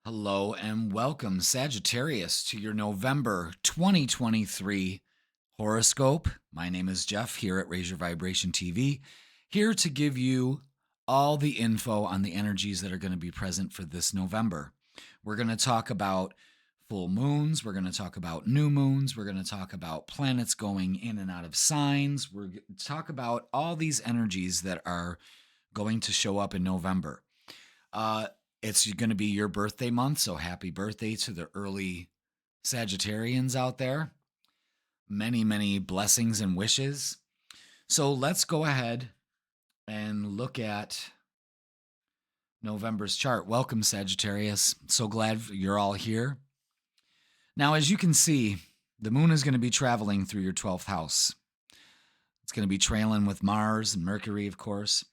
Hello and welcome, Sagittarius, to your November 2023 horoscope. My name is Jeff here at Raise Your Vibration TV, here to give you all the info on the energies that are going to be present for this November. We're going to talk about full moons, we're going to talk about new moons, we're going to talk about planets going in and out of signs, we're going to talk about all these energies that are going to show up in November. Uh, it's going to be your birthday month, so happy birthday to the early Sagittarians out there. Many, many blessings and wishes. So let's go ahead and look at November's chart. Welcome, Sagittarius. So glad you're all here. Now, as you can see, the moon is going to be traveling through your 12th house. It's going to be trailing with Mars and Mercury, of course,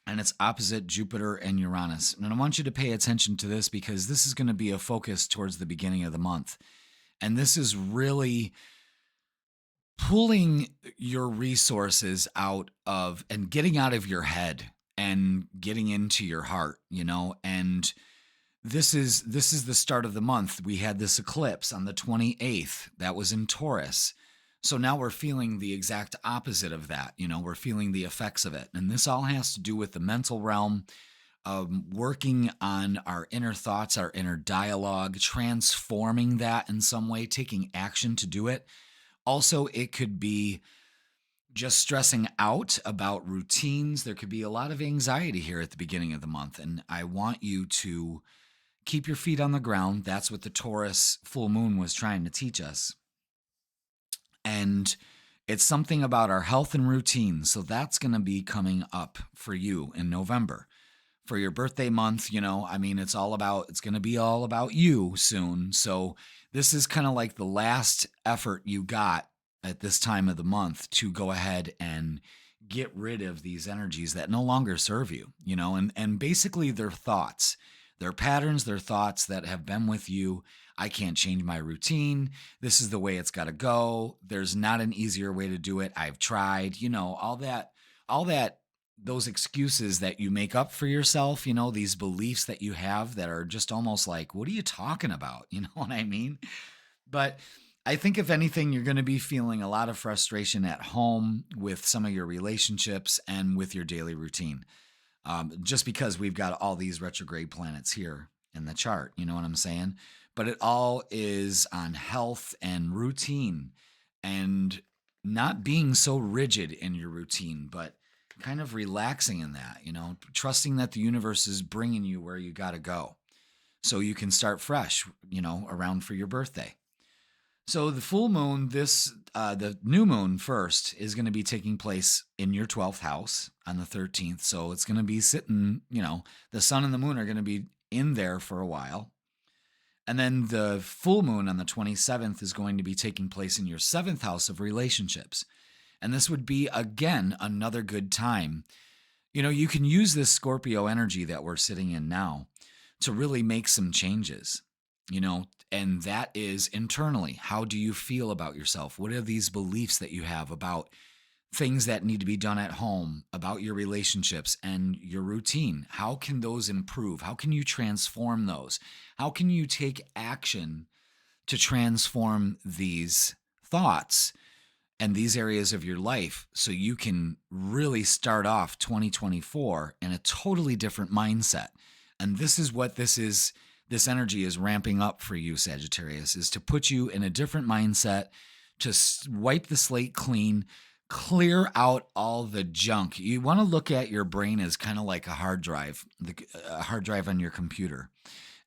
and it's opposite Jupiter and Uranus. And I want you to pay attention to this because this is going to be a focus towards the beginning of the month. And this is really pulling your resources out of and getting out of your head and getting into your heart, and this is the start of the month. We had this eclipse on the 28th. That was in Taurus. So now we're feeling the exact opposite of that. We're feeling the effects of it. And this all has to do with the mental realm, working on our inner thoughts, our inner dialogue, transforming that in some way, taking action to do it. Also, it could be just stressing out about routines. There could be a lot of anxiety here at the beginning of the month. And I want you to keep your feet on the ground. That's what the Taurus full moon was trying to teach us. And it's something about our health and routine. So that's going to be coming up for you in November. For your birthday month, it's going to be all about you soon. So this is kind of like the last effort you got at this time of the month to go ahead and get rid of these energies that no longer serve you, and basically their thoughts, their patterns, their thoughts that have been with you. I can't change my routine. This is the way it's got to go. There's not an easier way to do it. I've tried, all that, those excuses that you make up for yourself, these beliefs that you have that are just almost like, what are you talking about? You know what I mean? But I think if anything, you're going to be feeling a lot of frustration at home with some of your relationships and with your daily routine. Just because we've got all these retrograde planets here in the chart, you know what I'm saying? But it all is on health and routine and not being so rigid in your routine, but kind of relaxing in that, trusting that the universe is bringing you where you got to go so you can start fresh, around for your birthday. So the full moon, the new moon first is going to be taking place in your 12th house on the 13th. So it's going to be sitting, the sun and the moon are going to be in there for a while. And then the full moon on the 27th is going to be taking place in your 7th house of relationships. And this would be, again, another good time. You can use this Scorpio energy that we're sitting in now to really make some changes, and that is internally. How do you feel about yourself? What are these beliefs that you have about things that need to be done at home, about your relationships and your routine? How can those improve? How can you transform those? How can you take action to transform these thoughts and these areas of your life so you can really start off 2024 in a totally different mindset? And this is what this is. This energy is ramping up for you, Sagittarius, is to put you in a different mindset, to wipe the slate clean, clear out all the junk. You want to look at your brain as kind of like a hard drive on your computer.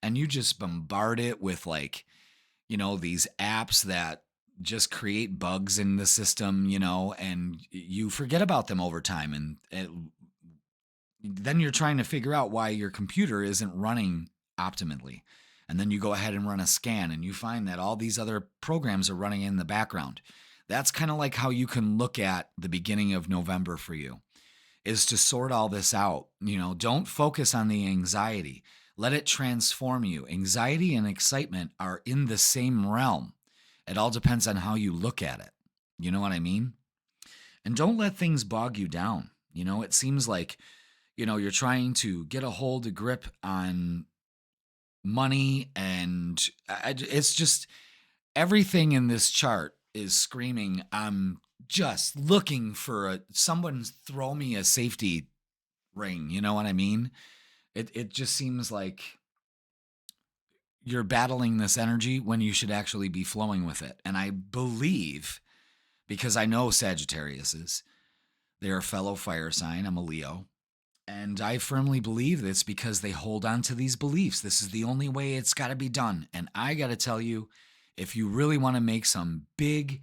And you just bombard it with these apps that just create bugs in the system, and you forget about them over time. And then you're trying to figure out why your computer isn't running optimally. And then you go ahead and run a scan and you find that all these other programs are running in the background. That's kind of like how you can look at the beginning of November for you, is to sort all this out. Don't focus on the anxiety. Let it transform you. Anxiety and excitement are in the same realm. It all depends on how you look at it. You know what I mean? And don't let things bog you down. It seems like, you're trying to get a grip on money, and it's just everything in this chart is screaming, I'm just looking for someone throw me a safety ring. You know what I mean? It just seems like you're battling this energy when you should actually be flowing with it. And I believe, because I know Sagittarius is, they're a fellow fire sign. I'm a Leo. And I firmly believe this because they hold on to these beliefs. This is the only way it's got to be done. And I got to tell you, if you really want to make some big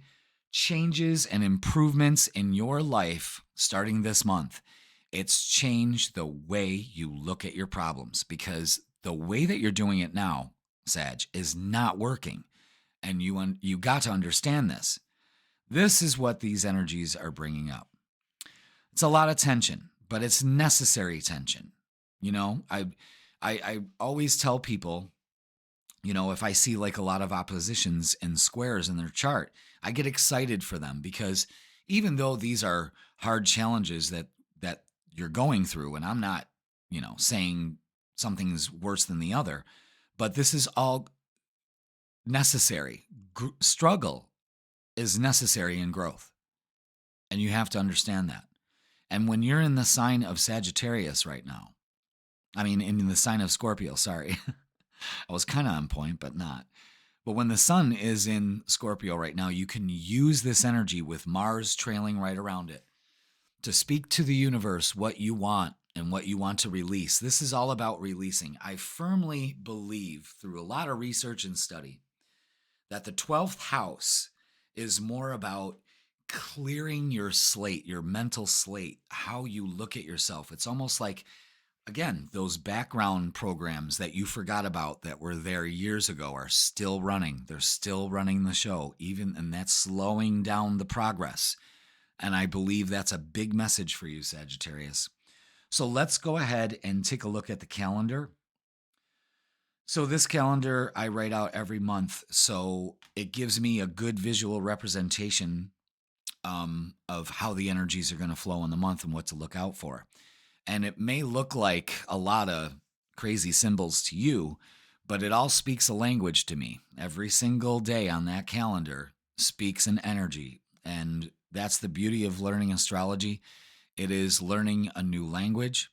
changes and improvements in your life starting this month, it's changed the way you look at your problems, because the way that you're doing it now, Sag, is not working. And you got to understand this. This is what these energies are bringing up. It's a lot of tension, but it's necessary tension. You know, I always tell people, you know, if I see like a lot of oppositions and squares in their chart, I get excited for them, because even though these are hard challenges that you're going through, and I'm not, you know, saying something's worse than the other, but this is all necessary. Struggle is necessary in growth, and you have to understand that. And when you're in the sign of Sagittarius right now, I mean, in the sign of Scorpio, sorry. I was kind of on point, but not. But when the sun is in Scorpio right now, you can use this energy with Mars trailing right around it to speak to the universe what you want and what you want to release. This is all about releasing. I firmly believe, through a lot of research and study, that the 12th house is more about clearing your slate, your mental slate, how you look at yourself. It's almost like, again, those background programs that you forgot about that were there years ago are still running. They're still running the show, and that's slowing down the progress. And I believe that's a big message for you, Sagittarius. So let's go ahead and take a look at the calendar. So this calendar I write out every month, so it gives me a good visual representation of how the energies are going to flow in the month and what to look out for. And it may look like a lot of crazy symbols to you, but it all speaks a language to me. Every single day on that calendar speaks an energy. And that's the beauty of learning astrology. It is learning a new language.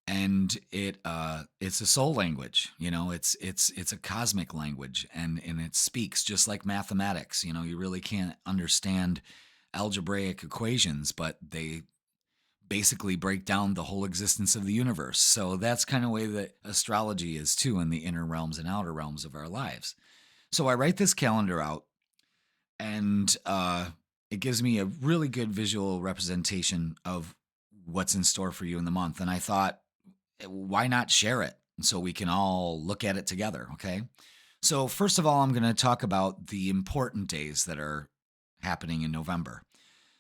And it's a soul language, you know, it's a cosmic language, and it speaks just like mathematics. You know, you really can't understand algebraic equations, but they basically break down the whole existence of the universe. So that's kind of the way that astrology is too, in the inner realms and outer realms of our lives. So I write this calendar out, and it gives me a really good visual representation of what's in store for you in the month. And I thought, why not share it so we can all look at it together? Okay. So first of all, I'm going to talk about the important days that are happening in November.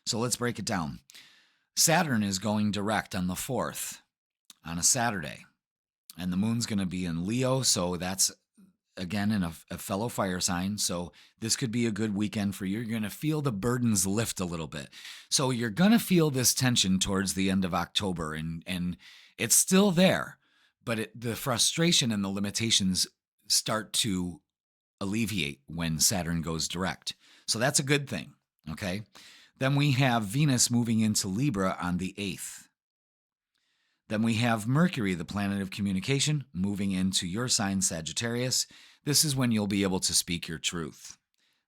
So let's break it down. Saturn is going direct on the 4th on a Saturday, and the moon's going to be in Leo. So that's, again, in a fellow fire sign. So this could be a good weekend for you. You're going to feel the burdens lift a little bit. So you're going to feel this tension towards the end of October, and it's still there, but the frustration and the limitations start to alleviate when Saturn goes direct. So that's a good thing, okay? Then we have Venus moving into Libra on the 8th. Then we have Mercury, the planet of communication, moving into your sign, Sagittarius. This is when you'll be able to speak your truth.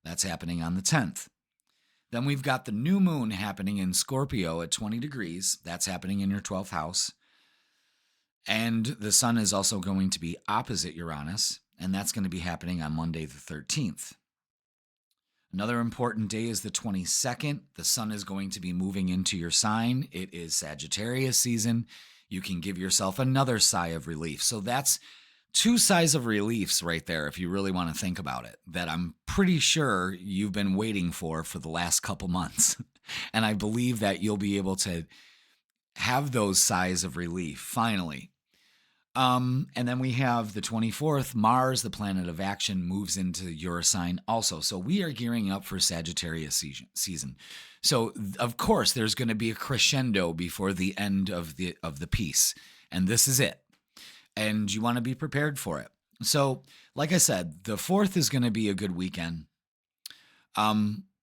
That's happening on the 10th. Then we've got the new moon happening in Scorpio at 20 degrees. That's happening in your 12th house. And the sun is also going to be opposite Uranus, and that's going to be happening on Monday the 13th. Another important day is the 22nd. The sun is going to be moving into your sign. It is Sagittarius season. You can give yourself another sigh of relief. So that's 2 sighs of reliefs right there, if you really want to think about it, that I'm pretty sure you've been waiting for the last couple months. And I believe that you'll be able to have those sighs of relief finally. And then we have the 24th, Mars, the planet of action, moves into your sign also. So we are gearing up for Sagittarius season. So of course there's going to be a crescendo before the end of the piece, and this is it. And you want to be prepared for it. So, like I said, the 4th is going to be a good weekend.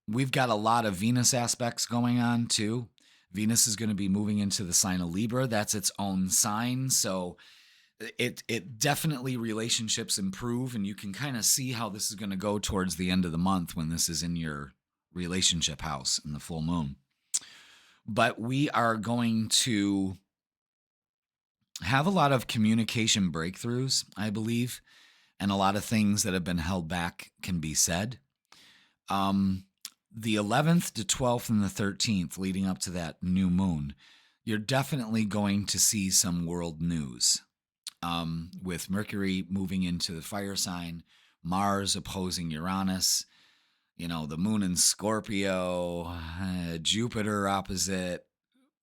We've got a lot of Venus aspects going on too. Venus is going to be moving into the sign of Libra. That's its own sign. So it definitely relationships improve, and you can kind of see how this is going to go towards the end of the month when this is in your relationship house in the full moon. But we are going to have a lot of communication breakthroughs, I believe, and a lot of things that have been held back can be said. The 11th to 12th and the 13th, leading up to that new moon, you're definitely going to see some world news. With Mercury moving into the fire sign, Mars opposing Uranus, the moon in Scorpio, Jupiter opposite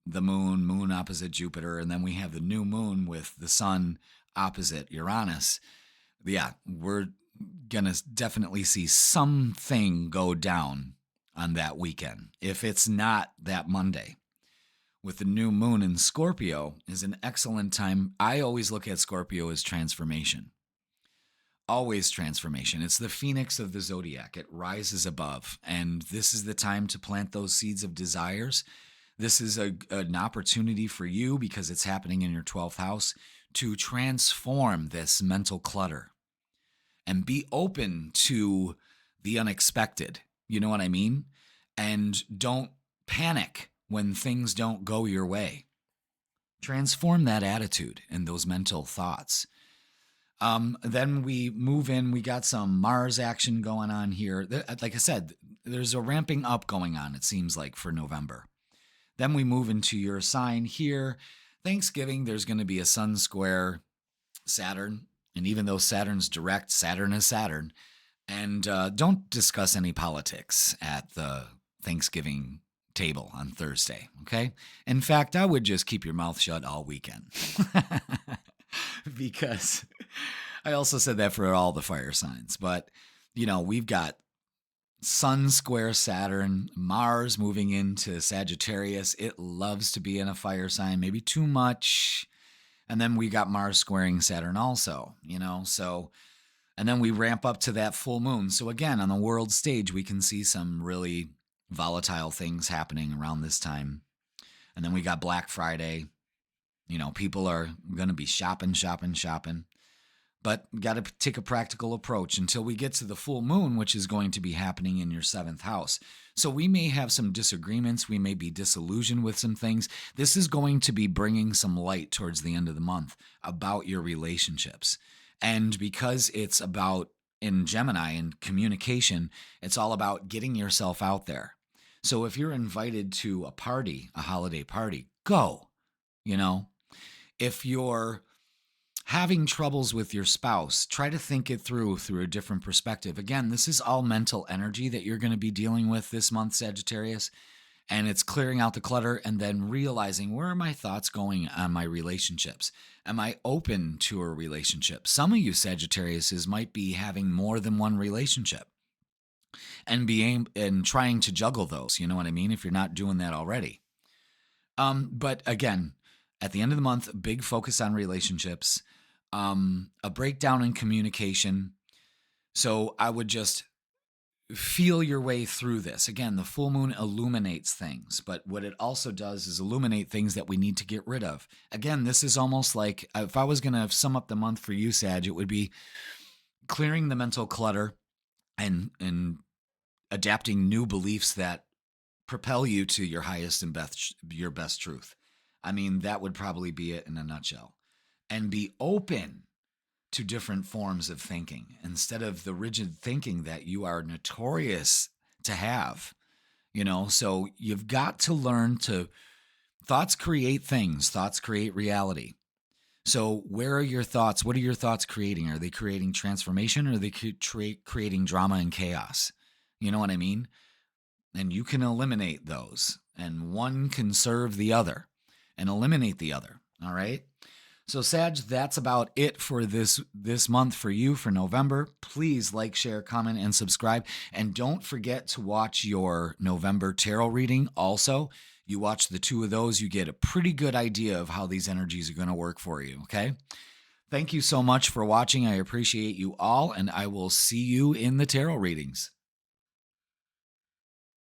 the moon, moon opposite Jupiter, and then we have the new moon with the sun opposite Uranus. Yeah, we're going to definitely see something go down on that weekend. If it's not that Monday, with the new moon in Scorpio, is an excellent time. I always look at Scorpio as transformation. Always transformation. It's the phoenix of the zodiac. It rises above. And this is the time to plant those seeds of desires. This is an opportunity for you, because it's happening in your 12th house, to transform this mental clutter and be open to the unexpected. You know what I mean? And don't panic when things don't go your way. Transform that attitude and those mental thoughts. Then we move in. We got some Mars action going on here. Like I said, there's a ramping up going on, it seems like, for November. Then we move into your sign here. Thanksgiving, there's going to be a Sun square Saturn. And even though Saturn's direct, Saturn is Saturn. And don't discuss any politics at the Thanksgiving table on Thursday, okay? In fact, I would just keep your mouth shut all weekend. Because I also said that for all the fire signs. But, we've got Sun square Saturn, Mars moving into Sagittarius. It loves to be in a fire sign, maybe too much. And then we got Mars squaring Saturn also, so, and then we ramp up to that full moon. So again, on the world stage, we can see some really volatile things happening around this time. And then we got Black Friday. People are going to be shopping. But got to take a practical approach until we get to the full moon, which is going to be happening in your 7th house. So we may have some disagreements. We may be disillusioned with some things. This is going to be bringing some light towards the end of the month about your relationships. And because it's about, in Gemini and communication, it's all about getting yourself out there. So if you're invited to a party, a holiday party, go. If you're having troubles with your spouse, try to think it through a different perspective. Again, this is all mental energy that you're going to be dealing with this month, Sagittarius, and it's clearing out the clutter and then realizing, where are my thoughts going on my relationships? Am I open to a relationship? Some of you Sagittariuses might be having more than one relationship and trying to juggle those, you know what I mean, if you're not doing that already. But again, at the end of the month, big focus on relationships, a breakdown in communication. So I would just feel your way through this. Again, the full moon illuminates things, but what it also does is illuminate things that we need to get rid of. Again, this is almost like, if I was going to sum up the month for you, Sag, it would be clearing the mental clutter and adapting new beliefs that propel you to your highest and your best truth. I mean, that would probably be it in a nutshell. And be open to different forms of thinking instead of the rigid thinking that you are notorious to have. So you've got to learn to, thoughts create things, thoughts create reality. So where are your thoughts? What are your thoughts creating? Are they creating transformation, or are they creating drama and chaos? You know what I mean? And you can eliminate those, and one can serve the other and eliminate the other. All right. So Sag, that's about it for this month for you, for November. Please like, share, comment, and subscribe. And don't forget to watch your November tarot reading. Also, you watch the 2 of those, you get a pretty good idea of how these energies are going to work for you. Okay. Thank you so much for watching. I appreciate you all, and I will see you in the tarot readings.